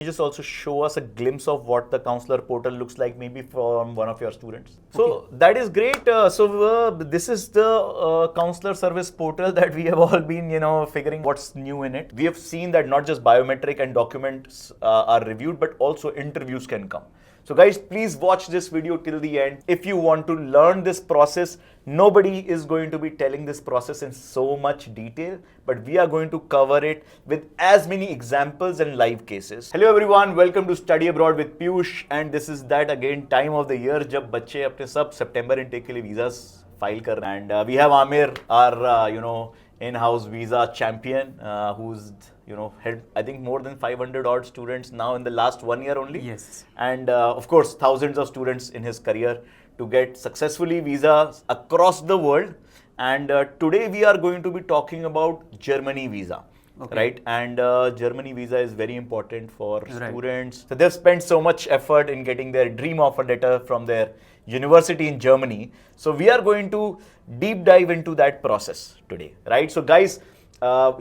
you just also show us a glimpse of what the counselor portal looks like, maybe from one of your students? So that is great. This is the counselor service portal that we have all been, figuring what's new in it. We have seen that not just biometric and documents are reviewed, but also interviews can come. So guys, please watch this video till the end. If you want to learn this process, nobody is going to be telling this process in so much detail, but we are going to cover it with as many examples and live cases. Hello everyone, welcome to Study Abroad with Piyush, and this is that again time of the year जब बच्चे अपने सब September intake के लिए visas file कर रहे हैं. And we have Amir, our in-house visa champion, who's had I think more than 500 odd students now in the last 1 year only. Yes. And of course thousands of students in his career to get successfully visas across the world. And today we are going to be talking about Germany visa. Okay. Right? And Germany visa is very important for students. So they've spent so much effort in getting their dream offer letter from their university in Germany. So we are going to deep dive into that process today, right? So guys,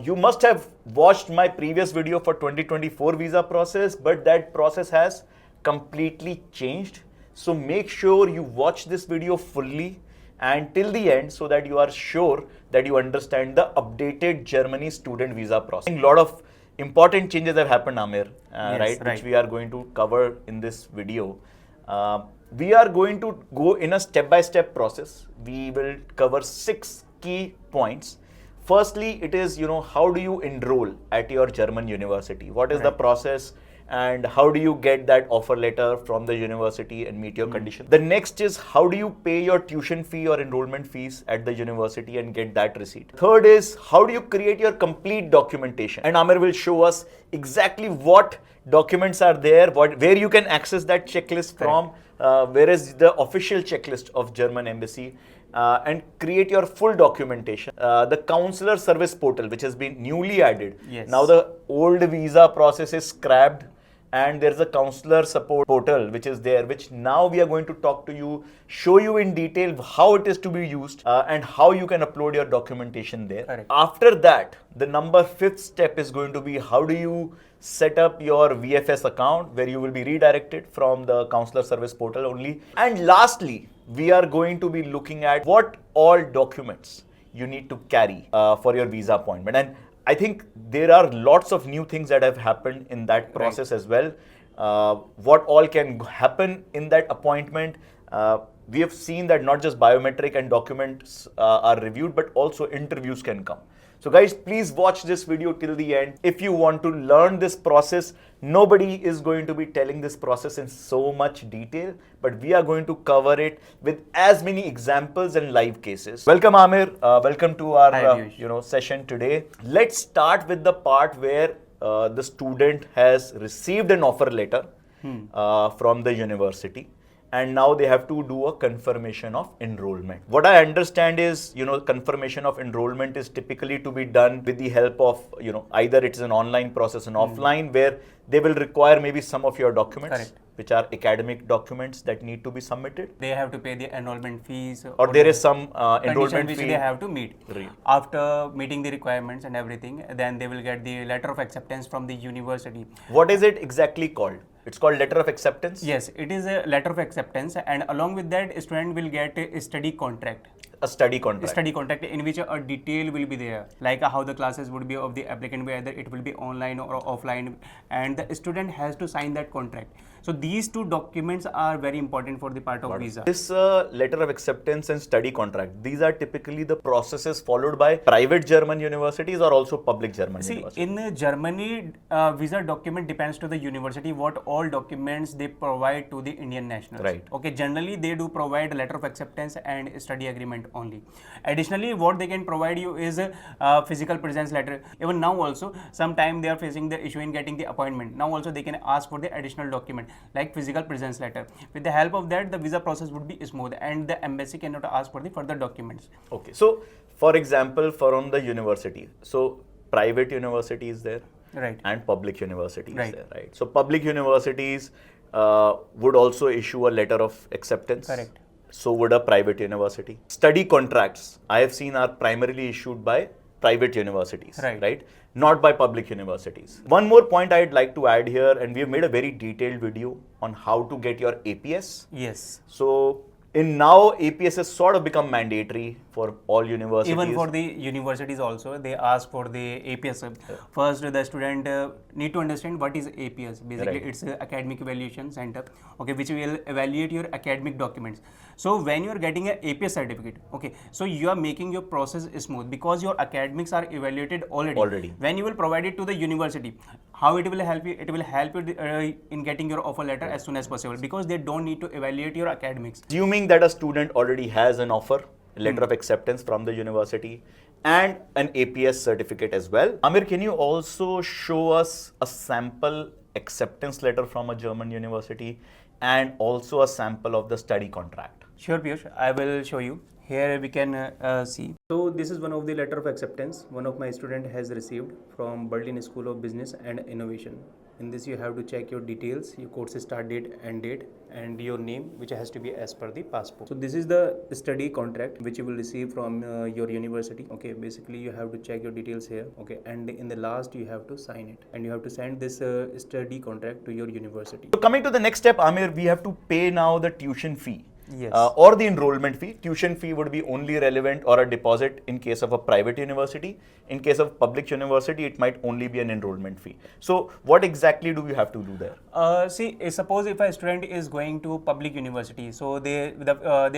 you must have watched my previous video for 2024 visa process, but that process has completely changed. So make sure you watch this video fully and till the end so that you are sure that you understand the updated Germany student visa process. A lot of important changes have happened, Amir, right? Which we are going to cover in this video. We are going to go in a step-by-step process. We will cover 6 key points. Firstly, it is, how do you enroll at your German university? What is the process? And how do you get that offer letter from the university and meet your condition? The next is how do you pay your tuition fee or enrollment fees at the university and get that receipt? Third is how do you create your complete documentation? And Amir will show us exactly what documents are there, where you can access that checklist from, where is the official checklist of German embassy, and create your full documentation. The counselor service portal, which has been newly added. Yes. Now the old visa process is scrapped and there's a counselor support portal which is there, which now we are going to talk to you, show you in detail how it is to be used and how you can upload your documentation there. Correct. After that, the fifth step is going to be how do you set up your VFS account, where you will be redirected from the counselor service portal only. And lastly, we are going to be looking at what all documents you need to carry for your visa appointment. And I think there are lots of new things that have happened in that process as well. What all can happen in that appointment. We have seen that not just biometric and documents are reviewed, but also interviews can come. So guys, please watch this video till the end. If you want to learn this process, nobody is going to be telling this process in so much detail, but we are going to cover it with as many examples and live cases. Welcome Amir, welcome to our session today. Let's start with the part where the student has received an offer letter from the university. And now they have to do a confirmation of enrollment. What I understand is, confirmation of enrollment is typically to be done with the help of, either it's an online process and offline, where they will require maybe some of your documents, which are academic documents that need to be submitted. They have to pay the enrollment fees. Or there is some enrollment which fee they have to meet. Right. After meeting the requirements and everything, then they will get the letter of acceptance from the university. What is it exactly called? It's called letter of acceptance? Yes, it is a letter of acceptance, and along with that, a student will get a study contract. A study contract. A study contract in which a detail will be there, like how the classes would be of the applicant, whether it will be online or offline, and the student has to sign that contract. So these two documents are very important for the part of visa. This letter of acceptance and study contract, these are typically the processes followed by private German universities or also public German universities? In Germany, visa document depends to the university what all documents they provide to the Indian nationals. Right. Okay, generally they do provide a letter of acceptance and study agreement only. Additionally, what they can provide you is a physical presence letter. Even now also, sometime they are facing the issue in getting the appointment. Now also they can ask for the additional document like physical presence letter. With the help of that, the visa process would be smooth and the embassy cannot ask for the further documents. Okay, so for example, from the university, so private university is there, right, and public universities right, there, right? So public universities would also issue a letter of acceptance. Correct. So would a private university. Study contracts I have seen are primarily issued by private universities, right? not by public universities. One more point I'd like to add here, and we have made a very detailed video on how to get your APS. Yes. So in now APS has sort of become mandatory for all universities. Even for the universities also, they ask for the APS. First, the student need to understand what is APS. Basically, it's an academic evaluation center, okay, which will evaluate your academic documents. So when you are getting an APS certificate, okay, so you are making your process smooth because your academics are evaluated already. When you will provide it to the university, how it will help you? It will help you in getting your offer letter as soon as possible because they don't need to evaluate your academics. Assuming that a student already has an offer, letter of acceptance from the university, and an APS certificate as well. Amir, can you also show us a sample acceptance letter from a German university and also a sample of the study contract? Sure, Piyush, I will show you. Here we can see. So this is one of the letter of acceptance one of my student has received from Berlin School of Business and Innovation. In this you have to check your details, your course start date, end date, and your name, which has to be as per the passport. So this is the study contract which you will receive from your university. Okay, basically you have to check your details here. Okay, and in the last you have to sign it, and you have to send this study contract to your university. So coming to the next step, Amir, we have to pay now the tuition fee. Yes. Or the enrollment fee. Tuition fee would be only relevant or a deposit in case of a private university. In case of public university, it might only be an enrollment fee. So what exactly do we have to do there? See, suppose if a student is going to public university, so they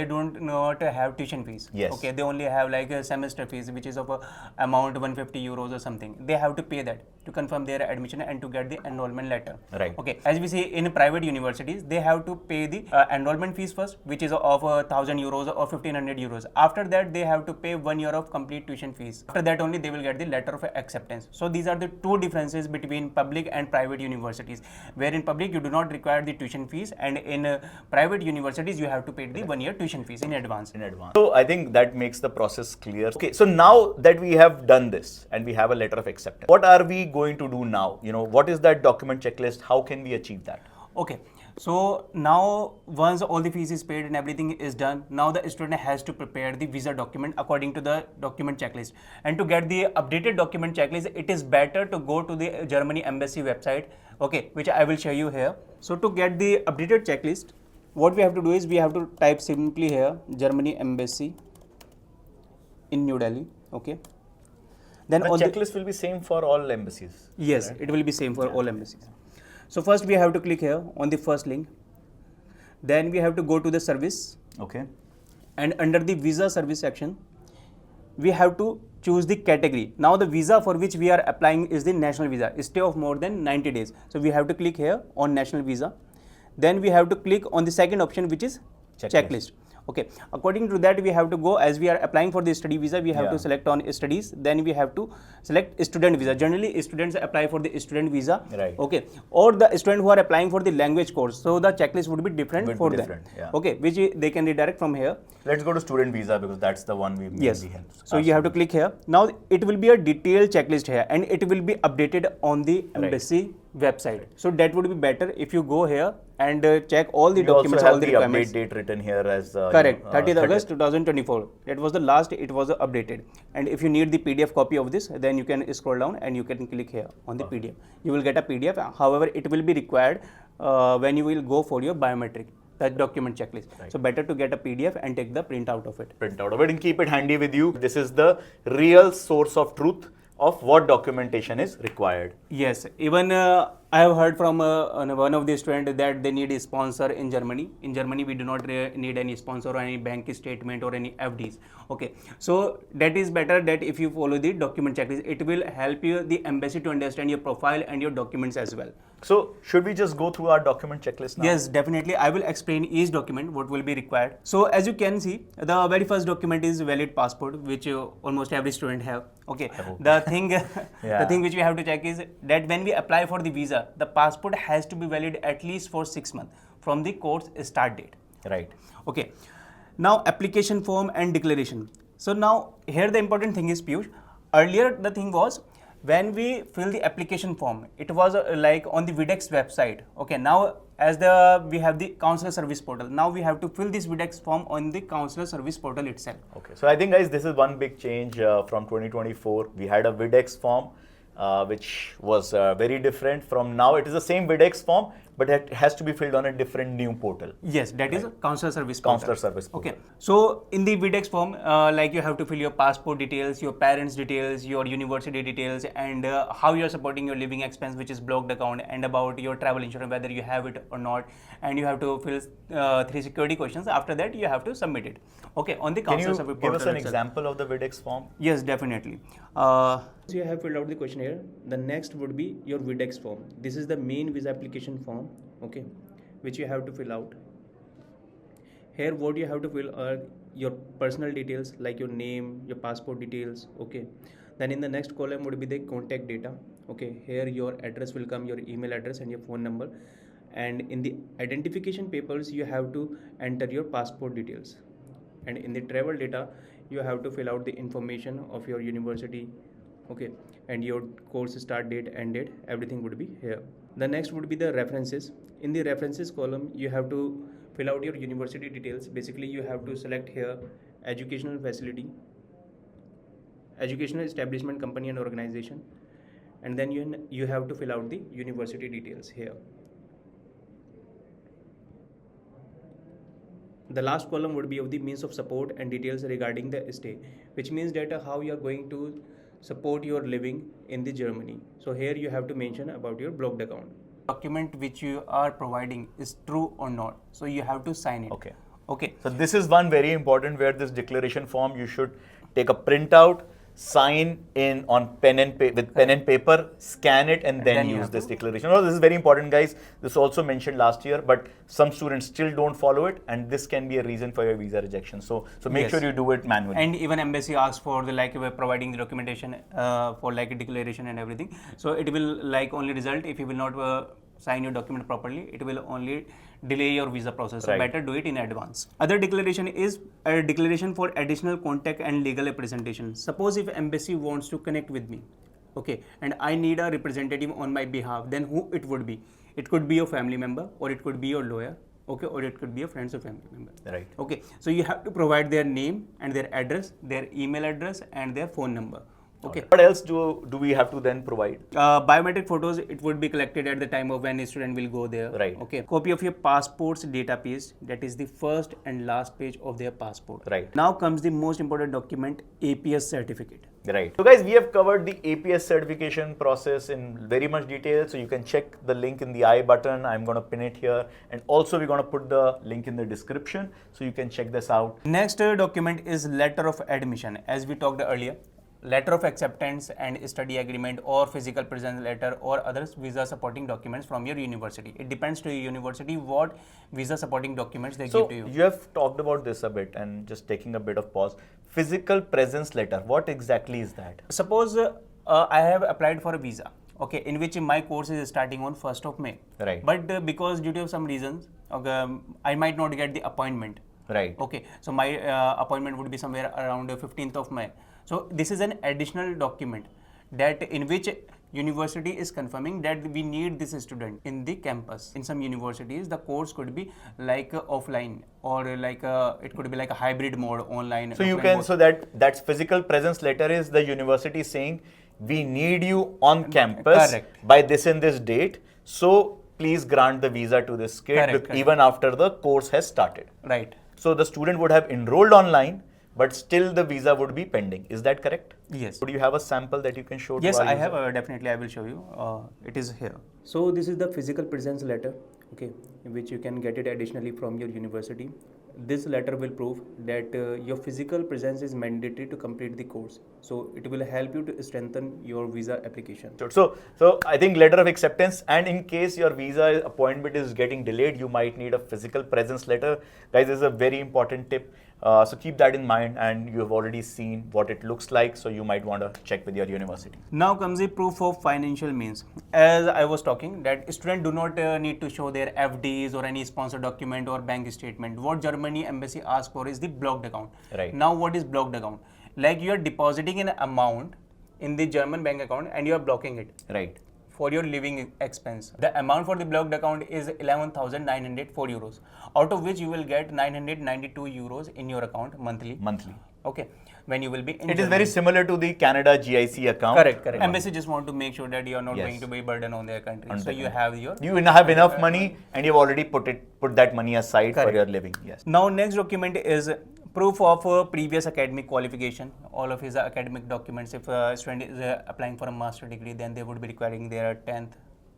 don't not have tuition fees. Yes. Okay, they only have like a semester fees, which is of a amount 150 euros or something. They have to pay that to confirm their admission and to get the enrollment letter. Right. Okay. As we see in private universities, they have to pay the enrollment fees first, which is of 1,000 euros or 1,500 euros. After that, they have to pay 1 year of complete tuition fees. After that only they will get the letter of acceptance. So these are the two differences between public and private universities, where in public you do not require the tuition fees, and in private universities you have to pay the 1 year tuition fees in advance. So I think that makes the process clear. Okay, so now that we have done this and we have a letter of acceptance, what are we going to do now? You know, what is that document checklist? How can we achieve that? Okay, so now once all the fees is paid and everything is done, now the student has to prepare the visa document according to the document checklist. And to get the updated document checklist, it is better to go to the Germany embassy website, okay, which I will show you here. So to get the updated checklist, what we have to do is we have to type simply here Germany embassy in New Delhi, okay. Then The checklist will be same for all embassies. Yes, right? It will be same for all embassies. So first we have to click here on the first link. Then we have to go to the service. Okay. And under the visa service section, we have to choose the category. Now the visa for which we are applying is the national visa, stay of more than 90 days. So we have to click here on national visa. Then we have to click on the second option, which is checklist. Okay, according to that we have to go, as we are applying for the study visa, we have to select on studies, then we have to select student visa. Generally students apply for the student visa, right? Okay, or the student who are applying for the language course, so the checklist would be different for them. Yeah. Okay, which they can redirect from here. Let's go to student visa because that's the one we mainly help. So you have to click here. Now it will be a detailed checklist here, and it will be updated on the embassy website. So that would be better if you go here and check all the documents, all the requirements. Update date written here as correct, 30th August 2024. That was the last it was updated. And if you need the PDF copy of this, then you can scroll down and you can click here on the PDF. You will get a PDF. However, it will be required when you will go for your biometric, that document checklist. Right. So better to get a PDF and take the print out of it. Print out of it and keep it handy with you. This is the real source of truth of what documentation is required. Yes, even I have heard from one of the students that they need a sponsor in Germany. In Germany, we do not need any sponsor or any bank statement or any FDs. Okay, so that is better that if you follow the document checklist, it will help you, the embassy, to understand your profile and your documents as well. So should we just go through our document checklist now? Yes, definitely. I will explain each document, what will be required. So as you can see, the very first document is valid passport, which almost every student have. Okay, the thing, the thing which we have to check is that when we apply for the visa, the passport has to be valid at least for 6 months from the course start date. Right. Okay. Now application form and declaration. So now here the important thing is, Piyush, earlier the thing was, when we fill the application form, it was like on the Videx website. Okay, now as we have the Consular service portal, now we have to fill this Videx form on the Consular service portal itself. Okay, so I think guys, this is one big change from 2024. We had a Videx form which was very different from now. It is the same VIDEX form, but it has to be filled on a different new portal. Yes, that is a Consular service portal. Consular service portal. Okay, so in the VIDEX form, like you have to fill your passport details, your parents' details, your university details, and how you are supporting your living expense, which is blocked account, and about your travel insurance, whether you have it or not, and you have to fill 3 security questions. After that, you have to submit it. Okay, on the Consular service portal. Give us an itself. example of the VIDEX form? Yes, definitely. So you have filled out the questionnaire. The next would be your VIDEX form. This is the main visa application form, okay, which you have to fill out. Here, what you have to fill are your personal details like your name, your passport details, okay. Then in the next column would be the contact data, okay. Here your address will come, your email address and your phone number. And in the identification papers, you have to enter your passport details. And in the travel data, you have to fill out the information of your university, okay, and your course start date, end date, everything would be here. The next would be the references. In the references column, you have to fill out your university details. Basically, you have to select here educational facility, educational establishment, company and organization, and then you have to fill out the university details here. The last column would be of the means of support and details regarding the stay, which means that how you are going to support your living in the Germany. So here you have to mention about your blocked account. Document which you are providing is true or not. So you have to sign it. Okay. Okay. So this is one very important where this declaration form you should take a printout, sign in on pen and paper, scan it, and then use this declaration. Oh, this is very important, guys. This also mentioned last year, but some students still don't follow it, and this can be a reason for your visa rejection. So make sure you do it manually. And even embassy asks for the providing the documentation for like a declaration and everything. So it will like only result if you will not sign your document properly. It will only delay your visa process. So better do it in advance. Other declaration is a declaration for additional contact and legal representation. Suppose if embassy wants to connect with me, okay, and I need a representative on my behalf, then who it would be? It could be your family member, or it could be your lawyer, okay, or it could be a friends or family member. Right. Okay. So you have to provide their name and their address, their email address, and their phone number. Okay. What else do we have to then provide? Biometric photos, it would be collected at the time of when a student will go there. Right. Okay. Copy of your passport's data page, that is the first and last page of their passport. Right. Now comes the most important document, APS certificate. Right. So guys, we have covered the APS certification process in very much detail. So you can check the link in the I button. I'm going to pin it here. And also we're going to put the link in the description so you can check this out. Next document is letter of admission. As we talked earlier, letter of acceptance and study agreement or physical presence letter or other visa supporting documents from your university. It depends to your university what visa supporting documents they give to you. So you have talked about this a bit and just taking a bit of pause. Physical presence letter, what exactly is that? Suppose I have applied for a visa, okay, in which my course is starting on 1st of May. Right. But because due to some reasons, okay, I might not get the appointment. Right. Okay, so my appointment would be somewhere around 15th of May. So this is an additional document that in which university is confirming that we need this student in the campus. In some universities, the course could be like offline or like it could be like a hybrid mode, online. So you can mode. So that's physical presence letter is the university saying we need you on campus by this and this date. So please grant the visa to this kid even after the course has started. Right. So the student would have enrolled online, but still the visa would be pending. Is that correct? Yes. Do you have a sample that you can show? Yes, I have. Definitely, I will show you. It is here. So this is the physical presence letter, okay, which you can get it additionally from your university. This letter will prove that your physical presence is mandatory to complete the course. So it will help you to strengthen your visa application. So I think letter of acceptance, and in case your visa appointment is getting delayed, you might need a physical presence letter. Guys, this is a very important tip. So keep that in mind, and you have already seen what it looks like, so you might want to check with your university. Now comes the proof of financial means. As I was talking, that students do not need to show their FDs or any sponsor document or bank statement. What Germany embassy asks for is the blocked account. Right. Now what is blocked account? Like you are depositing an amount in the German bank account and you are blocking it. Right. For your living expense. The amount for the blocked account is 11,904 euros, out of which you will get 992 euros in your account monthly. Okay, when you will be in It is Germany. very similar to the Canada GIC account. Correct. Embassy just want to make sure that you are not Yes. going to be burden on their country. On So the you country. have your. You have enough money and you've already put that money aside for Correct. your living. Yes. Now next document is proof of previous academic qualification. All of his academic documents. If a student is applying for a master degree, then they would be requiring their 10th,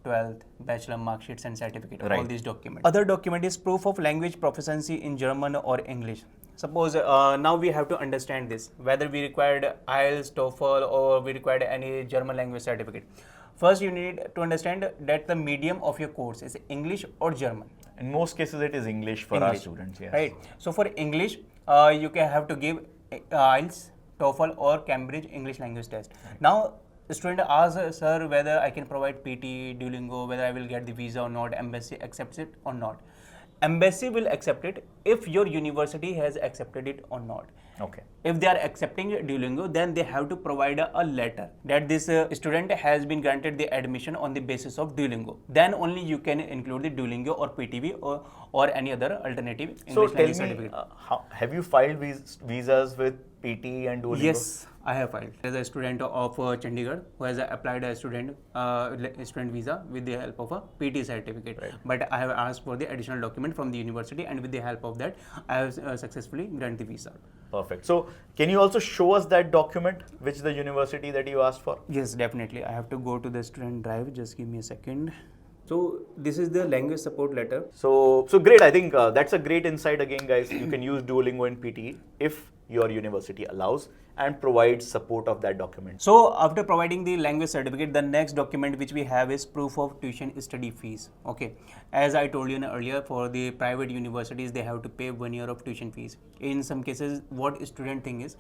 12th, bachelor mark sheets and certificate. All Right. these documents. Other document is proof of language proficiency in German or English. Suppose now we have to understand this, whether we required IELTS, TOEFL or we required any German language certificate. First you need to understand that the medium of your course is English or German. In most cases, it is English for our students. Yes. Right. So for English, you can have to give IELTS, TOEFL or Cambridge English language test. Now the student asks, sir, whether I can provide PT, Duolingo, whether I will get the visa or not, embassy accepts it or not. Embassy will accept it if your university has accepted it or not. Okay. If they are accepting Duolingo, then they have to provide a letter that this student has been granted the admission on the basis of Duolingo. Then only you can include the Duolingo or PTV or any other alternative English So language tell me, certificate. have you filed visas with PT and Duolingo? Yes, I have filed. As a student of Chandigarh who has applied a student visa with the help of a PT certificate. Right. But I have asked for the additional document from the university, and with the help of that, I have successfully granted the visa. Perfect. So can you also show us that document, which the university that you asked for? Yes, definitely. I have to go to the student drive. Just give me a second. So this is the language support letter. So great. I think that's a great insight again, guys. You can use Duolingo and PT if your university allows and provides support of that document. So after providing the language certificate, the next document which we have is proof of tuition study fees. Okay, as I told you earlier, for the private universities they have to pay 1 year of tuition fees. In some cases, what student think is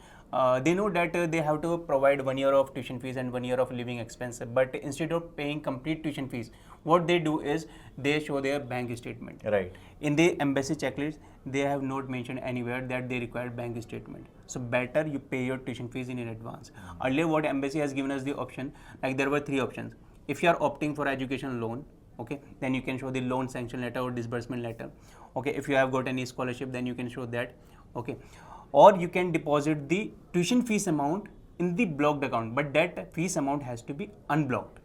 they know that they have to provide 1 year of tuition fees and 1 year of living expense, but instead of paying complete tuition fees, what they do is they show their bank statement. Right. In the embassy checklist, they have not mentioned anywhere that they require bank statement. So better you pay your tuition fees in advance. Earlier, what embassy has given us the option, like there were 3 options. If you are opting for education loan, okay, then you can show the loan sanction letter or disbursement letter. Okay, if you have got any scholarship, then you can show that. Okay, or you can deposit the tuition fees amount in the blocked account, but that fees amount has to be unblocked.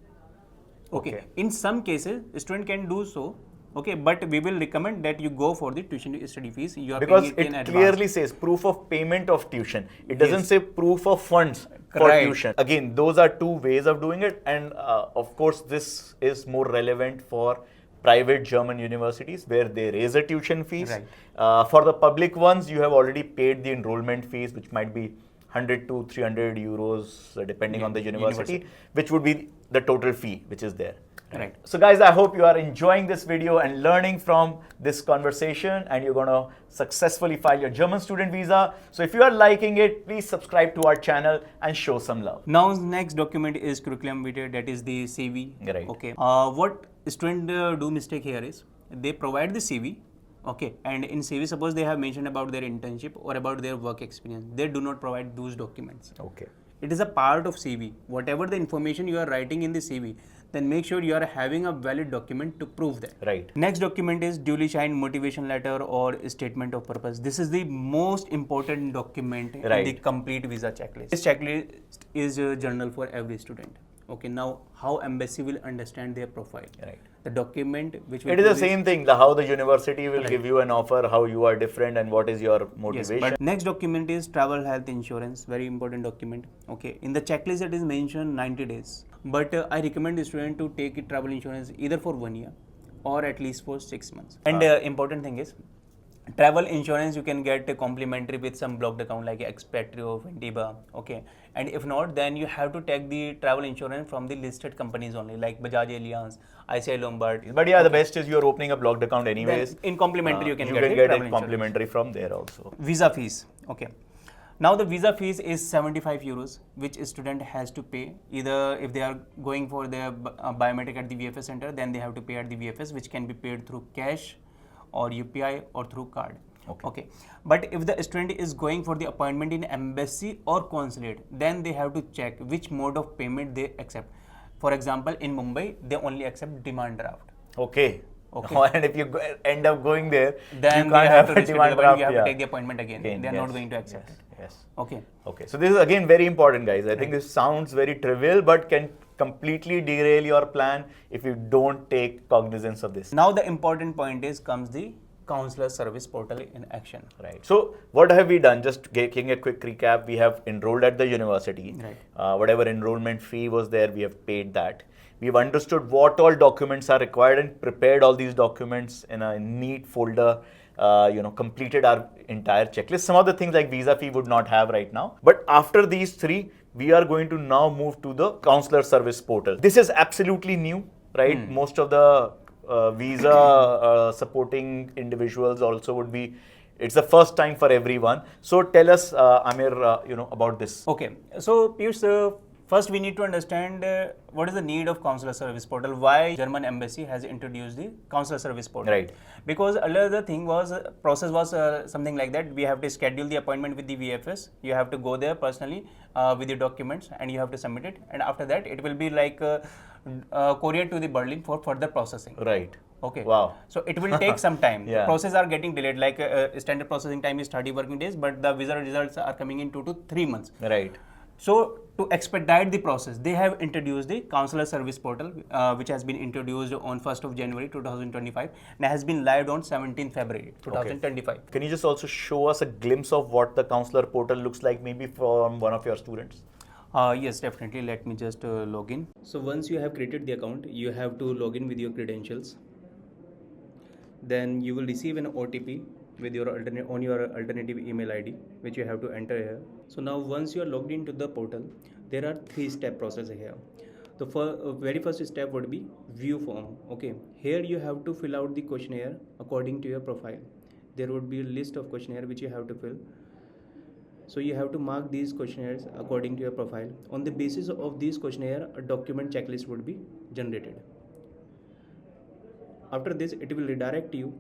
Okay. In some cases, a student can do so. Okay, but we will recommend that you go for the tuition study fees. You are Because paying it in it advance. clearly says proof of payment of tuition. It doesn't say proof of funds for Right. tuition. Again, those are two ways of doing it. And of course, this is more relevant for private German universities where there is a tuition fees. Right. For the public ones, you have already paid the enrollment fees, which might be 100 to 300 euros, depending on the university, which would be the total fee which is there. Right. So guys, I hope you are enjoying this video and learning from this conversation, and you're going to successfully file your German student visa. So if you are liking it, please subscribe to our channel and show some love. Now, next document is curriculum vitae, that is the CV. Right. Okay. What student do mistake here is they provide the CV. Okay, and in CV, suppose they have mentioned about their internship or about their work experience, they do not provide those documents. Okay. It is a part of CV. Whatever the information you are writing in the CV, then make sure you are having a valid document to prove that. Right. Next document is duly signed motivation letter or statement of purpose. This is the most important document in the complete visa checklist. This checklist is a journal for every student. Okay, now how embassy will understand their profile. Right. The document which will It is the same thing, how the university will give you an offer, how you are different and what is your motivation. Yes, but next document is travel health insurance, very important document. Okay, in the checklist it is mentioned 90 days. But I recommend the student to take travel insurance either for 1 year or at least for 6 months. And important thing is, travel insurance you can get complimentary with some blocked account like Expatrio, Vendiba, okay. And if not, then you have to take the travel insurance from the listed companies only, like Bajaj Allianz, ICI Lombard. But yeah, the best is you are opening a blocked account anyways. Then in complimentary you can get it complimentary from there also. Visa fees, okay. Now the visa fees is 75 euros, which a student has to pay. Either if they are going for their biometric at the VFS center, then they have to pay at the VFS, which can be paid through cash or UPI or through card. Okay. But if the student is going for the appointment in embassy or consulate, then they have to check which mode of payment they accept. For example, in Mumbai, they only accept demand draft. Okay. And if you end up going there, then you can't have a demand draft. You have to take the appointment again. They are not going to accept it. Yes. Okay. Okay. So this is again very important, guys. I think this sounds very trivial, but can completely derail your plan if you don't take cognizance of this. Now the important point is comes the counselor service portal in action. Right. So what have we done? Just giving a quick recap, we have enrolled at the university. Right. Whatever enrollment fee was there, we have paid that. We've understood what all documents are required and prepared all these documents in a neat folder. Completed our entire checklist. Some of the things like visa fee would not have right now. But after these three, we are going to now move to the counselor service portal. This is absolutely new, right? Most of the visa supporting individuals also would be, it's the first time for everyone. So tell us, Amir, about this. Okay. So Piyush, first we need to understand what is the need of consular service portal, why German embassy has introduced the consular service portal. Right. Because earlier the thing was, process was something like that. We have to schedule the appointment with the VFS. You have to go there personally with your documents and you have to submit it. And after that, it will be like courier to the Berlin for further processing. Right. Okay. Wow. So it will take some time. Yeah. The process are getting delayed. Like standard processing time is 30 working days, but the visa results are coming in 2 to 3 months. Right. So to expedite the process, they have introduced the Consular Service Portal, which has been introduced on 1st of January 2025 and has been live on 17th February 2025. Okay. Can you just also show us a glimpse of what the counselor portal looks like, maybe from one of your students? Yes, definitely. Let me just log in. So once you have created the account, you have to log in with your credentials. Then you will receive an OTP with your alternative email ID, which you have to enter here. So now once you are logged into the portal, there are 3-step process here. The very first step would be view form. Okay, here you have to fill out the questionnaire according to your profile. There would be a list of questionnaire which you have to fill. So you have to mark these questionnaires according to your profile. On the basis of these questionnaire, a document checklist would be generated. After this, it will redirect you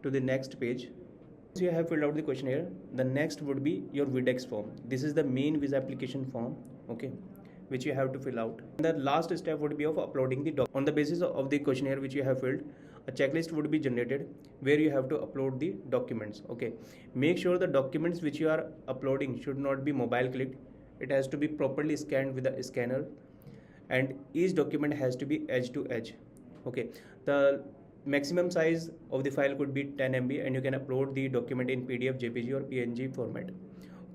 to the next page. Once you have filled out the questionnaire, the next would be your VIDEX form. This is the main visa application form, okay, which you have to fill out. The last step would be of uploading the document. On the basis of the questionnaire which you have filled, a checklist would be generated where you have to upload the documents. Okay, make sure the documents which you are uploading should not be mobile clicked. It has to be properly scanned with a scanner, and each document has to be edge to edge. Okay, the maximum size of the file could be 10 MB and you can upload the document in PDF, JPG or PNG format.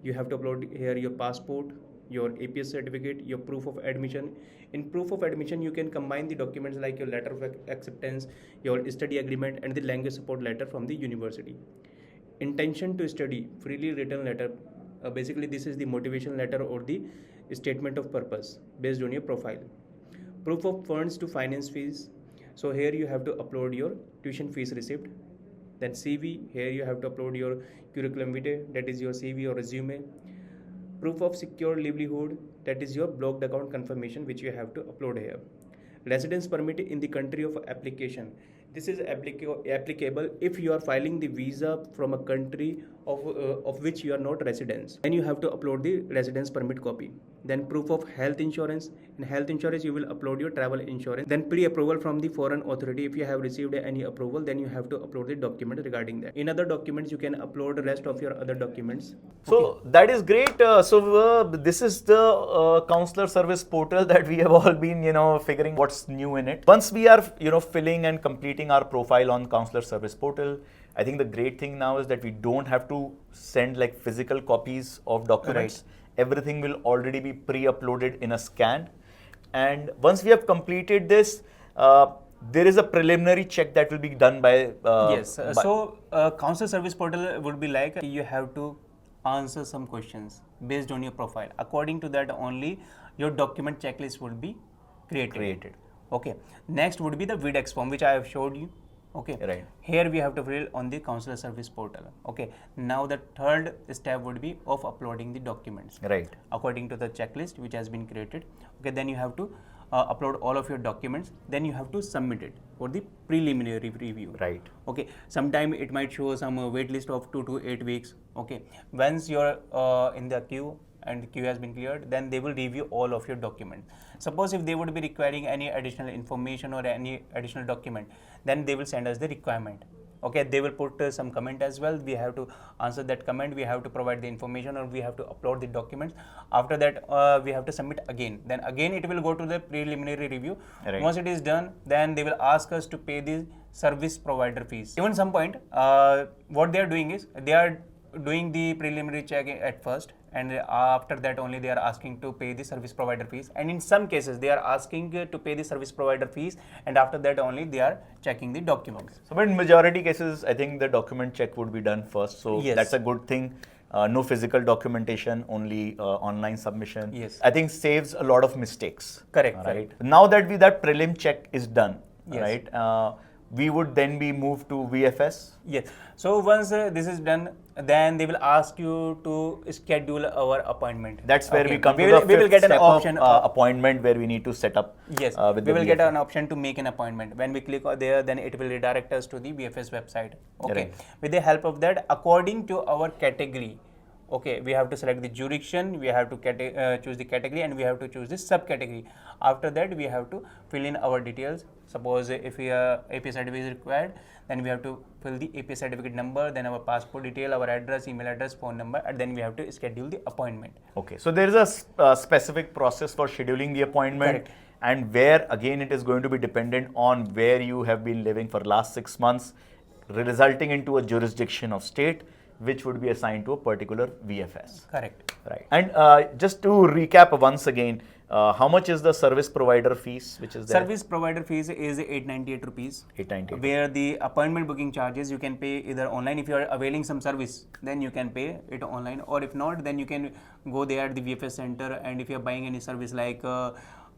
You have to upload here your passport, your APS certificate, your proof of admission. In proof of admission, you can combine the documents like your letter of acceptance, your study agreement and the language support letter from the university. Intention to study, freely written letter. Basically, this is the motivation letter or the statement of purpose based on your profile. Proof of funds to finance fees. So here you have to upload your tuition fees receipt. Then CV, here you have to upload your curriculum vitae, that is your CV or resume. Proof of secure livelihood, that is your blocked account confirmation which you have to upload here. Residence permit in the country of application. This is applicable if you are filing the visa from a country of which you are not residents. Then you have to upload the residence permit copy. Then proof of health insurance. In health insurance, you will upload your travel insurance. Then pre-approval from the foreign authority. If you have received any approval, then you have to upload the document regarding that. In other documents, you can upload the rest of your other documents. So that is great. This is the counselor service portal that we have all been, figuring what's new in it. Once we are, filling and completing our profile on counselor service portal, I think the great thing now is that we don't have to send like physical copies of documents. Right. Everything will already be pre-uploaded in a scan. And once we have completed this, there is a preliminary check that will be done by... yes. Counselor service portal would be like you have to answer some questions based on your profile. According to that only, your document checklist would be created. Okay. Next would be the VIDEX form, which I have showed you. Okay. Right. Here we have to fill on the counselor service portal. Okay. Now the third step would be of uploading the documents. Right. According to the checklist which has been created. Okay. Then you have to upload all of your documents. Then you have to submit it for the preliminary review. Right. Okay. Sometime it might show some wait list of 2 to 8 weeks. Okay. Once you're in the queue and the queue has been cleared, then they will review all of your documents. Suppose if they would be requiring any additional information or any additional document, then they will send us the requirement. Okay, they will put some comment as well. We have to answer that comment. We have to provide the information, or we have to upload the documents. After that, we have to submit again. Then again, it will go to the preliminary review. Right. Once it is done, then they will ask us to pay the service provider fees. Even some point, what they are doing is they are doing the preliminary check at first, and after that only they are asking to pay the service provider fees. And in some cases they are asking to pay the service provider fees, and after that only they are checking the documents. So, but in majority cases, I think the document check would be done first. So Yes. that's a good thing. No physical documentation, only online submission. Yes. I think saves a lot of mistakes. Correct, Right. correct. Now that that prelim check is done, Yes. right? We would then be moved to VFS. Yes. So once this is done, then they will ask you to schedule our appointment. That's where Okay. we come we to will, the we will fifth get an step option. of appointment where we need to set up. Yes, with we the will get VFS. an option to make an appointment. When we click there, then it will redirect us to the VFS website. Okay. Right. With the help of that, according to our category, okay, we have to select the jurisdiction, we have to choose the category, and we have to choose the subcategory. After that, we have to fill in our details. Suppose if APA certificate is required, then we have to fill the APA certificate number, then our passport detail, our address, email address, phone number, and then we have to schedule the appointment. Okay, so there is a specific process for scheduling the appointment. Correct. And where again it is going to be dependent on where you have been living for last 6 months, resulting into a jurisdiction of state, which would be assigned to a particular VFS. Correct. Right. And just to recap once again, how much is the service provider fees which is there? Service provider fees is 898 rupees. 898. Where the appointment booking charges you can pay either online. If you are availing some service, then you can pay it online, or if not, then you can go there at the VFS center, and if you are buying any service like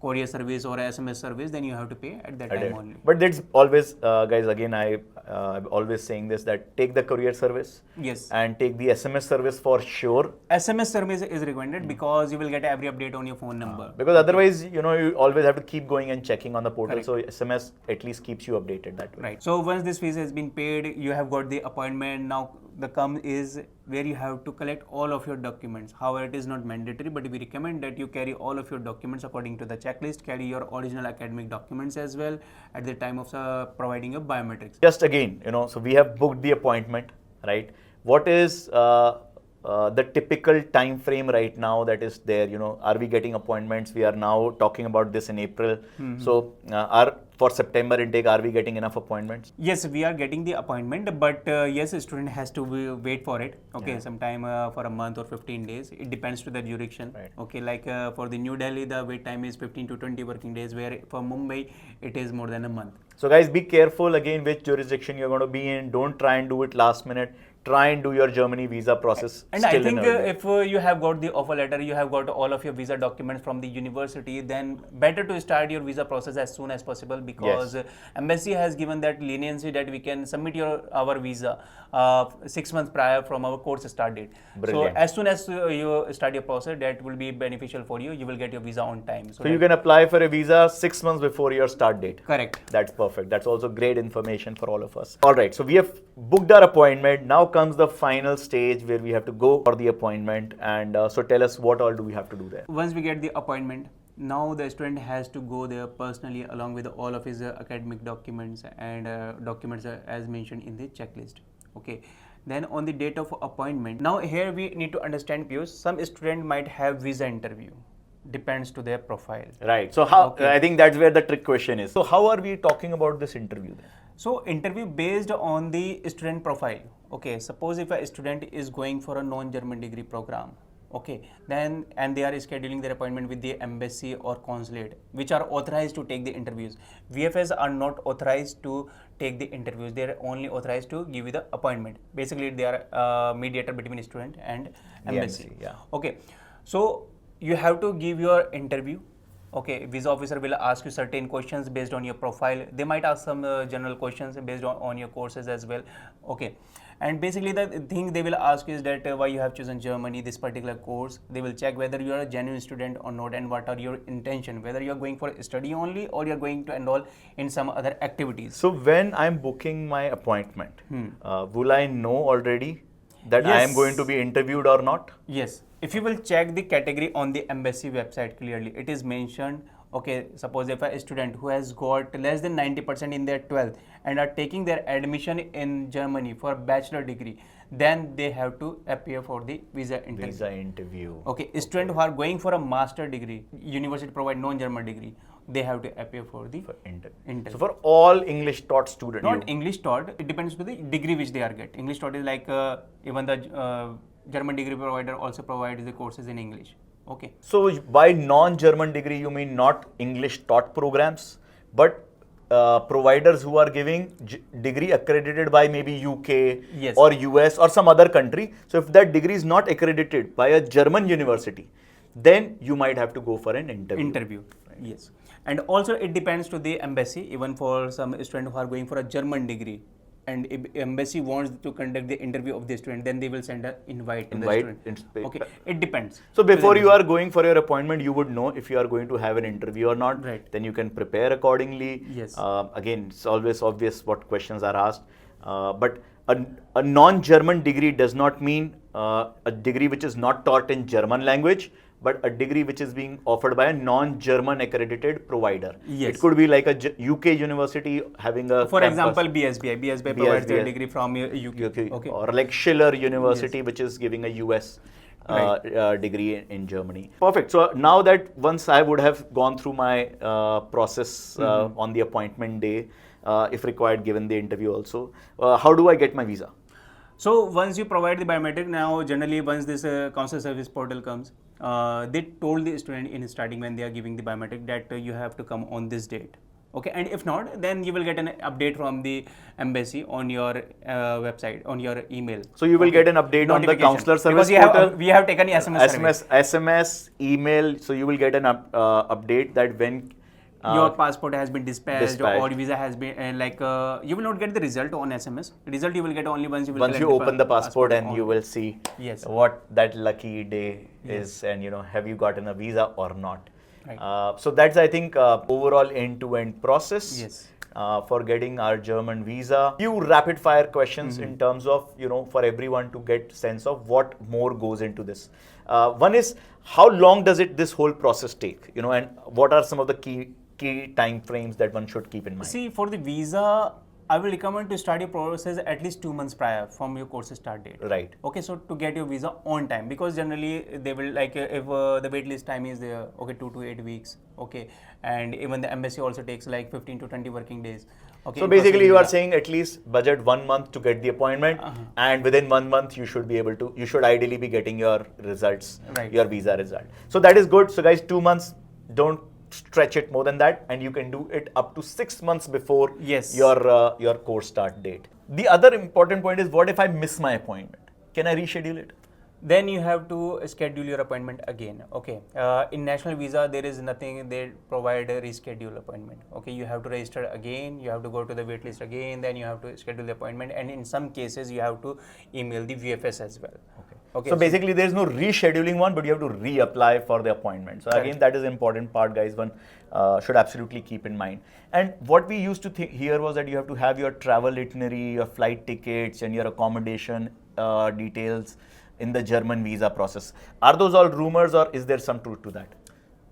courier service or SMS service, then you have to pay at that time only. But that's always, guys, again, I'm always saying this, that take the courier service. Yes. And take the SMS service for sure. SMS service is recommended because you will get every update on your phone number. Because otherwise, you always have to keep going and checking on the portal. Correct. So SMS at least keeps you updated that way. Right. So once this fees has been paid, you have got the appointment. Now the come is where you have to collect all of your documents. However, it is not mandatory, but we recommend that you carry all of your documents according to the checklist. Carry your original academic documents as well at the time of providing your biometrics. Just again, so we have booked the appointment, right? What is the typical time frame right now that is there? Are we getting appointments? We are now talking about this in April. So for September intake, are we getting enough appointments? Yes, we are getting the appointment, but yes, a student has to wait for it. Okay, Yeah. sometime for a month or 15 days. It depends to the jurisdiction. Right. Okay, like for the New Delhi, the wait time is 15 to 20 working days, where for Mumbai, it is more than a month. So guys, be careful again which jurisdiction you're going to be in. Don't try and do it last minute. Try and do your Germany visa process. And still I think in early. if you have got the offer letter, you have got all of your visa documents from the university, then better to start your visa process as soon as possible, because Yes. embassy has given that leniency that we can submit our visa 6 months prior from our course start date. Brilliant. So as soon as you start your process, that will be beneficial for you. You will get your visa on time. So you can apply for a visa 6 months before your start date. Correct. That's perfect. That's also great information for all of us. All right. So we have booked our appointment. Now comes the final stage where we have to go for the appointment. And so tell us, what all do we have to do there? Once we get the appointment, now the student has to go there personally along with all of his academic documents and documents as mentioned in the checklist. Okay. Then on the date of appointment, now here we need to understand, Piyush, some student might have visa interview. Depends to their profile. Right. So how? Okay. I think that's where the trick question is. So how are we talking about this interview then? So interview based on the student profile. Okay, suppose if a student is going for a non-German degree program, okay, then and they are scheduling their appointment with the embassy or consulate, which are authorized to take the interviews. VFS are not authorized to take the interviews. They are only authorized to give you the appointment. Basically, they are mediator between student and embassy. Yeah. Okay, so you have to give your interview. Okay, visa officer will ask you certain questions based on your profile. They might ask some general questions based on your courses as well. Okay, and basically the thing they will ask is that why you have chosen Germany, this particular course. They will check whether you are a genuine student or not, and what are your intention, whether you are going for study only or you are going to enroll in some other activities. So when I'm booking my appointment, will I know already that I am Yes. going to be interviewed or not? Yes, if you will check the category on the embassy website clearly, it is mentioned, Okay, suppose if a student who has got less than 90% in their 12th and are taking their admission in Germany for a bachelor degree, then they have to appear for the visa interview. Visa interview. Okay, students who are going for a master degree, university provide non-German degree, they have to appear for the interview. So for all English taught students. Not English taught, it depends to the degree which they are getting. English taught is like even the German degree provider also provides the courses in English. Okay. So by non-German degree, you mean not English taught programs, but providers who are giving degree accredited by maybe UK Yes. or US or some other country. So if that degree is not accredited by a German university, then you might have to go for an interview. Yes. And also it depends to the embassy. Even for some students who are going for a German degree, and if embassy wants to conduct the interview of the student, then they will send an invite to the student. Okay, it depends. So before you are going for your appointment, you would know if you are going to have an interview or not. Right. Then you can prepare accordingly. Yes. Again, it's always obvious what questions are asked. But a non-German degree does not mean a degree which is not taught in German language, but a degree which is being offered by a non-German accredited provider. Yes. It could be like a UK university having a For campus. example, BSBI. BSBI provides a degree from UK. Okay. Or like Schiller University, which is giving a US degree in Germany. Perfect. So now that once I would have gone through my process on the appointment day, if required, given the interview also, how do I get my visa? So once you provide the biometric, now generally once this consular service portal comes, they told the student in starting when they are giving the biometric that you have to come on this date. Okay, and if not, then you will get an update from the embassy on your website, on your email. So you will get an update on the consular service because portal. we have taken SMS, SMS, email. So you will get an update that when your passport has been dispatched or visa has been you will not get the result on SMS. Result you will get only once you open the passport and you will see yes. what that lucky day is, and have you gotten a visa or not. Right. So that's, I think, overall end-to-end process. Yes. For getting our German visa. Few rapid fire questions in terms of, for everyone to get sense of what more goes into this. One is, how long does this whole process take? And what are some of the key time frames that one should keep in mind? See, for the visa, I will recommend to start your process at least 2 months prior from your course start date. Right. Okay, so to get your visa on time, because generally they will if the waitlist time is there, okay, 2 to 8 weeks, okay, and even the embassy also takes like 15 to 20 working days. Okay, so basically you are saying at least budget 1 month to get the appointment, and within 1 month you should ideally be getting your results, your visa result. So that is good. So guys, 2 months, don't stretch it more than that, and you can do it up to 6 months before your course start date. The other important point is, what if I miss my appointment? Can I reschedule it? Then you have to schedule your appointment again. Okay, in national visa there is nothing, they provide a reschedule appointment. Okay, you have to register again, you have to go to the wait list again, then you have to schedule the appointment, and in some cases you have to email the VFS as well. Okay, so basically there is no rescheduling one, but you have to reapply for the appointment. So again, that is an important part, guys, one should absolutely keep in mind. And what we used to think here was that you have to have your travel itinerary, your flight tickets, and your accommodation details in the German visa process. Are those all rumors, or is there some truth to that?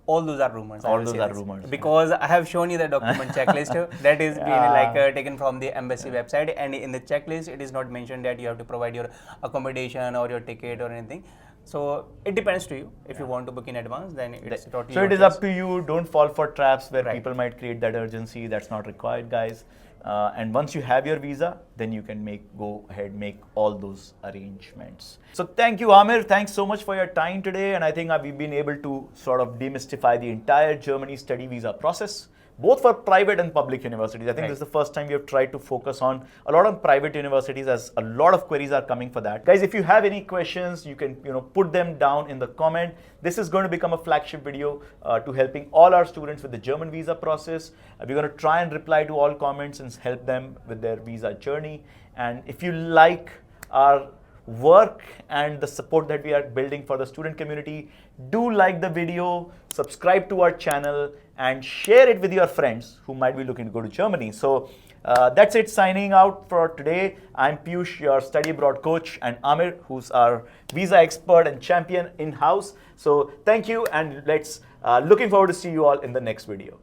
All those are rumors. All those are rumors. Because I have shown you the document checklist that is being taken from the embassy website, and in the checklist it is not mentioned that you have to provide your accommodation or your ticket or anything. So it depends to you. If you want to book in advance, then it's totally. So it is up to you. Don't fall for traps where people might create that urgency. That's not required, guys. And once you have your visa, then you can go ahead, make all those arrangements. So thank you, Amir. Thanks so much for your time today. And I think we've been able to sort of demystify the entire Germany study visa process, both for private and public universities. I think this is the first time we have tried to focus on a lot of private universities, as a lot of queries are coming for that. Guys, if you have any questions, you can put them down in the comment. This is going to become a flagship video to helping all our students with the German visa process. We're going to try and reply to all comments and help them with their visa journey. And if you like our work and the support that we are building for the student community, do like the video, subscribe to our channel, and share it with your friends who might be looking to go to Germany. So that's it, signing out for today. I'm Piyush, your study abroad coach, and Amir, who's our visa expert and champion in-house. So thank you, and let's Looking forward to see you all in the next video.